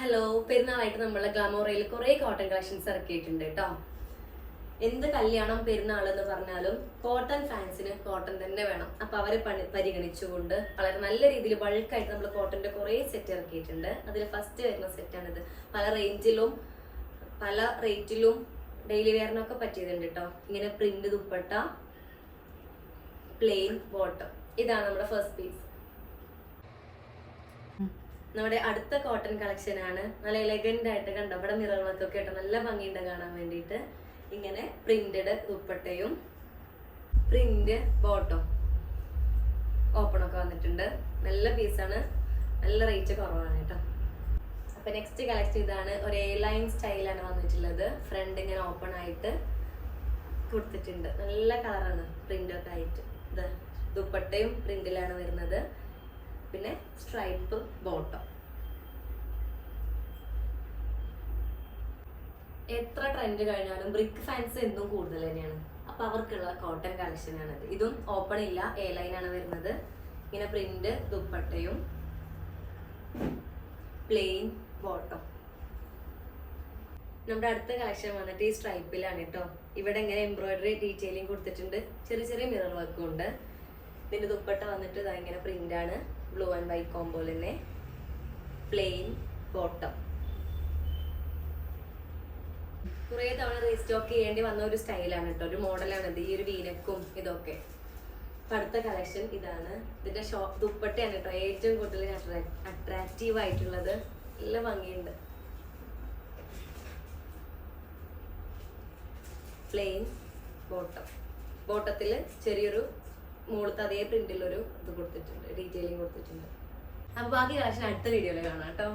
Hello, പെരുന്നാളായിട്ട് നമ്മളെ ഗ്ലാമോറയിൽ കുറേ കോട്ടൺ കളക്ഷൻസ് ഇറക്കിയിട്ടുണ്ട് കേട്ടോ. എന്ത് കല്യാണം പെരുന്നാൾ എന്ന് പറഞ്ഞാലും കോട്ടൺ ഫാൻസിന് കോട്ടൺ തന്നെ വേണം. അപ്പൊ അവരെ പരിഗണിച്ചുകൊണ്ട് വളരെ നല്ല രീതിയിൽ ബൾക്കായിട്ട് നമ്മൾ കോട്ടന്റെ കുറേ സെറ്റ് ഇറക്കിയിട്ടുണ്ട്. അതിൽ ഫസ്റ്റ് വരുന്ന സെറ്റാണിത്. പല റേറ്റിലും ഡെയിലി വെയറിനൊക്കെ പറ്റിയതുണ്ട് കേട്ടോ. ഇങ്ങനെ പ്രിന്റ് ദുപ്പട്ട, പ്ലെയിൻ ബോട്ടം. ഇതാണ് നമ്മുടെ ഫസ്റ്റ് പീസ്. നമ്മുടെ അടുത്ത കോട്ടൺ കളക്ഷൻ ആണ്. നല്ല എലഗന്റ് ആയിട്ട് കണ്ടോ, ഇവിടെ മിററുകളൊക്കെ കേട്ടോ, നല്ല ഭംഗിയുണ്ട് കാണാൻ വേണ്ടിയിട്ട്. ഇങ്ങനെ പ്രിന്റഡ് ദുപ്പട്ടയും പ്രിന്റ് ബോട്ടം ഓപ്പണൊക്കെ വന്നിട്ടുണ്ട്. നല്ല പീസാണ്, നല്ല റേറ്റ് കുറവാണ് കേട്ടോ. അപ്പൊ നെക്സ്റ്റ് കളക്ഷൻ ഇതാണ്. ഒരു എ ലൈൻ സ്റ്റൈലാണ് വന്നിട്ടുള്ളത്. ഫ്രണ്ട് ഇങ്ങനെ ഓപ്പൺ ആയിട്ട് കൊടുത്തിട്ടുണ്ട്. നല്ല കളറാണ്, പ്രിന്റൊക്കെ ആയിട്ട്. ഇത് ദുപ്പട്ടയും പ്രിന്റിലാണ് വരുന്നത്. പിന്നെ സ്ട്രൈപ്പ് ബോട്ടം. എത്ര ട്രെൻഡ് കഴിഞ്ഞാലും ബ്രിക്ക് ഫാൻസ് എന്തും കൂടുതൽ തന്നെയാണ്. അപ്പൊ അവർക്കുള്ള കോട്ടൺ കളക്ഷൻ ആണിത്. ഇതും ഓപ്പൺ ഇല്ല, എ ലൈൻ ആണ് വരുന്നത്. ഇങ്ങനെ പ്രിന്റ് ദുപ്പട്ടയും പ്ലെയിൻ ബോട്ടം. നമ്മുടെ അടുത്ത കളക്ഷൻ വന്നിട്ട് ഈ സ്ട്രൈപ്പിലാണ് കേട്ടോ. ഇവിടെ ഇങ്ങനെ എംബ്രോയിഡറി ഡീറ്റെയിലിംഗ് കൊടുത്തിട്ടുണ്ട്. ചെറിയ ചെറിയ മിറർ വർക്കും ഉണ്ട്. ഇതിന്റെ ദുപ്പട്ട വന്നിട്ട് ഇങ്ങനെ പ്രിന്റ് ആണ്. ബ്ലൂ ആൻഡ് വൈറ്റ് കോംബോ തന്നെ. Plain bottom. കുറെ തവണ റീസ്റ്റോക്ക് ചെയ്യേണ്ടി വന്ന ഒരു സ്റ്റൈലാണ് കേട്ടോ, ഒരു മോഡലാണിത്. ഈ ഒരു വീനക്കും ഇതൊക്കെ. അടുത്ത കളക്ഷൻ ഇതാണ്. ഇതിന്റെ ദുപ്പട്ടയാണ് കേട്ടോ ഏറ്റവും കൂടുതൽ അട്രാക്റ്റീവ് ആയിട്ടുള്ളത്. നല്ല ഭംഗിയുണ്ട്. Plain bottom. ബോട്ടത്തില് ചെറിയൊരു മുകളിലത്തെ അതേ പ്രിന്റിലൊരു ഇത് കൊടുത്തിട്ടുണ്ട്, ഡീറ്റെയിലിംഗ് കൊടുത്തിട്ടുണ്ട്. അപ്പൊ ബാക്കി കളക്ഷൻ അടുത്ത വീഡിയോയിൽ കാണാം കേട്ടോ.